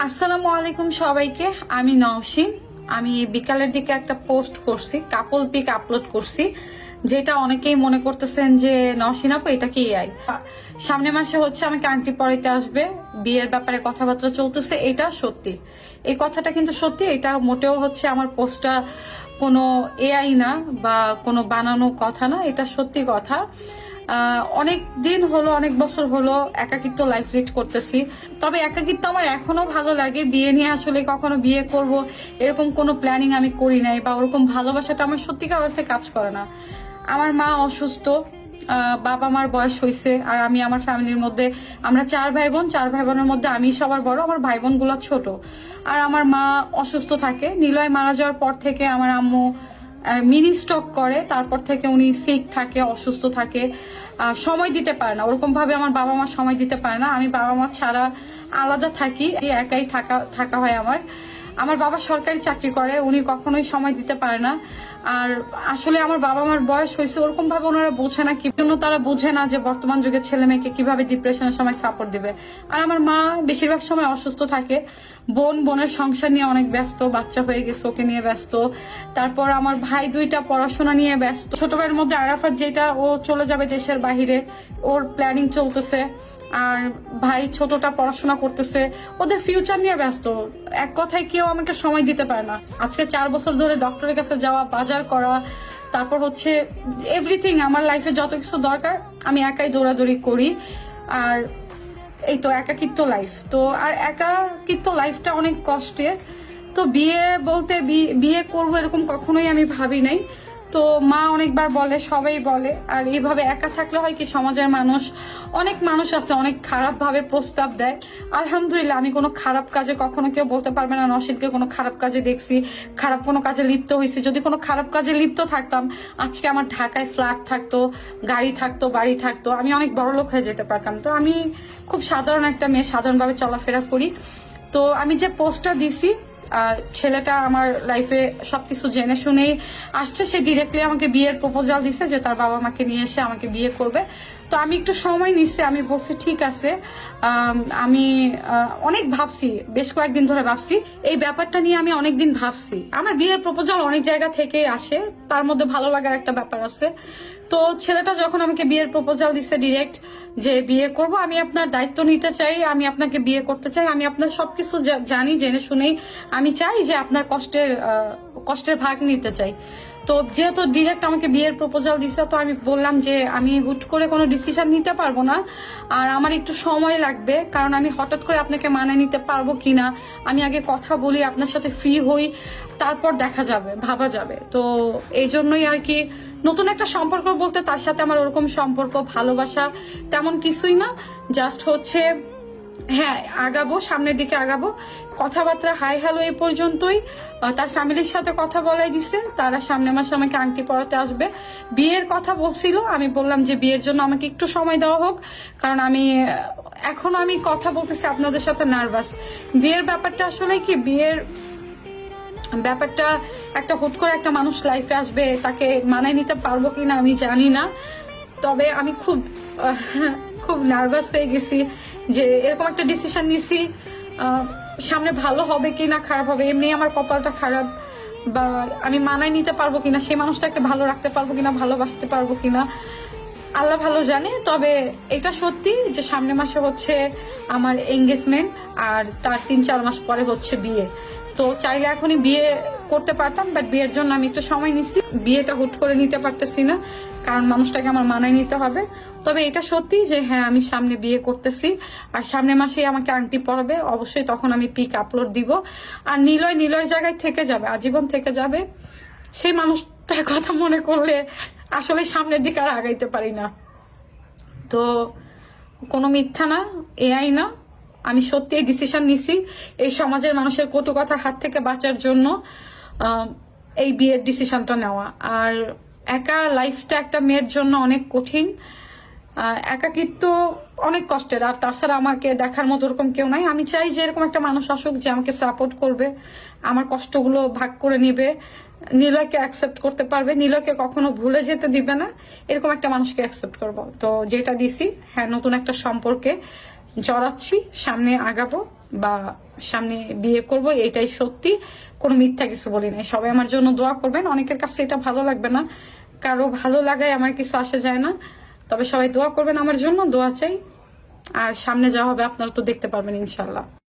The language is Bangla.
আসসালামু আলাইকুম সবাইকে। আমি নওশিন। আমি বিকালের দিকে একটা পোস্ট করছি, কাপল পিক আপলোড করছি, যেটা অনেকেই মনে করতেছেন যে নওশিন আপু এটা কি এআই। সামনে মাসে হচ্ছে আমাকে আংটি পরাইতে আসবে, বিয়ের ব্যাপারে কথাবার্তা চলতেছে, এটা সত্যি। এই কথাটা কিন্তু সত্যি, এটা মোটেও হচ্ছে আমার পোস্টটা কোনো এআই না বা কোনো বানানো কথা না, এটা সত্যি কথা। অনেক দিন হলো, অনেক বছর হলো একাকিত্ব লাইফ লিড করতেছি। তবে একাকিত্ব আমার এখনো ভালো লাগে। বিয়ে নিয়ে আসলে কখনো বিয়ে করব এরকম কোনো প্ল্যানিং আমি করি নাই, বা ওরকম ভালোবাসাটা আমার সত্যিকার অর্থে কাজ করে না। আমার মা অসুস্থ, বাবা মার বয়স হয়েছে, আর আমি আমার ফ্যামিলির মধ্যে আমরা 4 ভাই বোন। 4 ভাই বোনের মধ্যে আমি সবার বড়, আমার ভাই বোন গুলো ছোট। আর আমার মা অসুস্থ থাকে। নিলয় মারা যাওয়ার পর থেকে আমার আম্মু মিনি স্টক করে, তারপর থেকে উনি সিক থাকে, অসুস্থ থাকে, সময় দিতে পারে না ওরকম ভাবে। আমার বাবা মা সময় দিতে পারে না, আমি বাবা মা ছাড়া আলাদা থাকি, একাই থাকা হয় আমার। আমার বাবা সরকারি চাকরি করে, উনি কখনোই সময় দিতে পারে না। আর আসলে আমার বাবা মার বয়স হয়েছে, ওরকম ভাবে ওনারা বোঝে না, কি জন্য তারা বোঝে না যে বর্তমান যুগের ছেলে মেয়েকে কিভাবে ডিপ্রেশনের সময় সাপোর্ট দিবে। আর আমার মা বেশিরভাগ সময় অসুস্থ থাকে। বোনের সংসার নিয়ে অনেক ব্যস্ত, বাচ্চা হয়ে গেছে ওকে নিয়ে ব্যস্ত। তারপর আমার ভাই 2টা পড়াশোনা নিয়ে ব্যস্ত। ছোট ভাইয়ের মধ্যে আরাফাত, যেটা ও চলে যাবে দেশের বাহিরে, ওর প্ল্যানিং চলতেছে। আর ভাই ছোটটা পড়াশোনা করতেছে, ওদের ফিউচার নিয়ে ব্যস্ত। এক কথায় কেউ আমাকে সময় দিতে পারে না। আজকে 4 বছর ধরে ডক্টরের কাছে যাওয়া, বাজার করা, তারপর হচ্ছে এভরিথিং, আমার লাইফে যত কিছু দরকার আমি একাই দৌড়াদৌড়ি করি। আর এই তো একাকিত্ব লাইফ। তো আর একাকিত্ব লাইফটা অনেক কষ্টের। তো বিয়ে বলতে বিয়ে করবো এরকম কখনোই আমি ভাবি নাই। তো মা অনেকবার বলে, সবাই বলে। আর এইভাবে একা থাকলে হয় কি, সমাজের অনেক মানুষ আছে অনেক খারাপ ভাবে প্রস্তাব দেয়। আলহামদুলিল্লাহ আমি কোনো খারাপ কাজে, কখনো কেউ বলতে পারবে না নওশিনকে কোনো খারাপ কাজে দেখছি, খারাপ কোনো কাজে লিপ্ত হয়েছি। যদি কোনো খারাপ কাজে লিপ্ত থাকতাম, আজকে আমার ঢাকায় ফ্ল্যাট থাকতো, গাড়ি থাকতো, বাড়ি থাকতো, আমি অনেক বড়লোক হয়ে যেতে পারতাম। তো আমি খুব সাধারণ একটা মেয়ে, সাধারণভাবে চলাফেরা করি। তো আমি যে পোস্টটা দিছি, ছেলেটা আমার লাইফে সবকিছু জেনে শুনেই আসছে। সে ডিরেক্টলি আমাকে বিয়ের প্রপোজাল দিছে যে তার বাবা মাকে নিয়ে এসে আমাকে বিয়ে করবে। তো আমি একটু সময় নিচ্ছি, আমি বলছি ঠিক আছে। আমি অনেক ভাবছি, বেশ কয়েকদিন ধরে ভাবছি এই ব্যাপারটা নিয়ে। আমি অনেকদিন ভাবছি। আমার বিয়ের প্রপোজাল অনেক জায়গা থেকে আসে, তার মধ্যে ভালো লাগার একটা ব্যাপার আছে। তো ছেলেটা যখন আমাকে বিয়ের প্রপোজাল দিছে ডিরেক্ট যে বিয়ে করব, আমি আপনার দায়িত্ব নিতে চাই, আমি আপনাকে বিয়ে করতে চাই, আমি আপনার সবকিছু জানি, জেনে শুনেই আমি চাই যে আপনার কষ্টের ভাগ নিতে চাই। তো যেহেতু ডিরেক্ট আমাকে বিয়ের প্রপোজাল দিছে, তো আমি বললাম যে আমি হুট করে কোনো ডিসিশন নিতে পারবো না, আর আমার একটু সময় লাগবে। কারণ আমি হঠাৎ করে আপনাকে মানে নিতে পারবো কিনা, আমি আগে কথা বলি, আপনার সাথে ফ্রি হই, তারপর দেখা যাবে, ভাবা যাবে। তো এই জন্যই আর কি, নতুন একটা সম্পর্ক বলতে তার সাথে আমার ওরকম সম্পর্ক ভালোবাসা তেমন কিছুই না। জাস্ট হচ্ছে হ্যাঁ আগাবো, সামনের দিকে আগাবো। কথাবার্তা হাই হ্যালো এই পর্যন্তই। তার ফ্যামিলির সাথে কথা বলাই দিছে, তারা সামনের মাসে আমাকে আংটি পরাতে আসবে। বিয়ের কথা বলছিল, আমি বললাম যে বিয়ের জন্য আমাকে একটু সময় দেওয়া হোক, কারণ এখনো আমি কথা বলতেছি আপনাদের সাথে নার্ভাস। বিয়ের ব্যাপারটা আসলে কি, বিয়ের ব্যাপারটা একটা হুট করে একটা মানুষ লাইফে আসবে, তাকে মানায় নিতে পারবো কিনা আমি জানি না। তবে আমি খুব নার্ভাস হয়ে গেছি যে এরকম একটা ডিসিশন নিছি, সামনে ভালো হবে কিনা খারাপ হবে। এমনি আমার কপালটা খারাপ, বা আমি মানায় নিতে পারবো কিনা, সেই মানুষটাকে ভালো রাখতে পারবো কিনা, ভালোবাসতে পারবো কিনা আল্লাহ ভালো জানে। তবে এটা সত্যি যে সামনে মাসে হচ্ছে আমার এঙ্গেজমেন্ট, আর তার 3-4 মাস পরে হচ্ছে বিয়ে। তো চাইলে এখনই বিয়ে করতে পারতাম, বাট বিয়ের জন্য আমি একটু সময় নিচ্ছি। বিয়েটা হুট করে নিতে পারতেছি না, কারণ মানুষটাকে আমার মানায় নিতে হবে। তবে এটা সত্যি যে হ্যাঁ আমি সামনে বিয়ে করতেছি, আর সামনের মাসেই আমাকে আংটি পরাবে। অবশ্যই তখন আমি পিক আপলোড দিব। আর নিলয় জায়গায় থেকে যাবে, আজীবন থেকে যাবে। সেই মানুষটার কথা মনে করলে আসলে সামনের দিকে আর আগাইতে পারি না। তো কোনো মিথ্যা না, এআই না, আমি সত্যি এই ডিসিশন নিছি এই সমাজের মানুষের কটু কথার হাত থেকে বাঁচার জন্য, এই বিয়ের ডিসিশনটা নেওয়া। আর একা লাইফটা একটা মেয়ের জন্য অনেক কঠিন, একাকিত্ব অনেক কষ্টের। আর তাছাড়া আমাকে দেখার মতো ওরকম কেউ নাই। আমি চাই যে এরকম একটা মানুষ আসুক যে আমাকে সাপোর্ট করবে, আমার কষ্টগুলো ভাগ করে নিবে, নিলয়কে অ্যাকসেপ্ট করতে পারবে, নিলয়কে কখনো ভুলে যেতে দিবে না, এরকম একটা মানুষকে অ্যাকসেপ্ট করবো। তো যেটা দিছি, হ্যাঁ নতুন একটা সম্পর্কে জড়াচ্ছি, সামনে আগাবো। বা সামনে বিয়ে করব, এটাই সত্যি, কোনো মিথ্যা কিছু বলি নাই। সবাই আমার জন্য দোয়া করবেন। অনেকের কাছে এটা ভালো লাগবে না, কারো ভালো লাগায় আমার কিছু আসে যায় না, তবে সবাই দোয়া করবেন আমার জন্য, দোয়া চাই। আর সামনে যা হবে আপনারা তো দেখতে পারবেন ইনশাল্লাহ।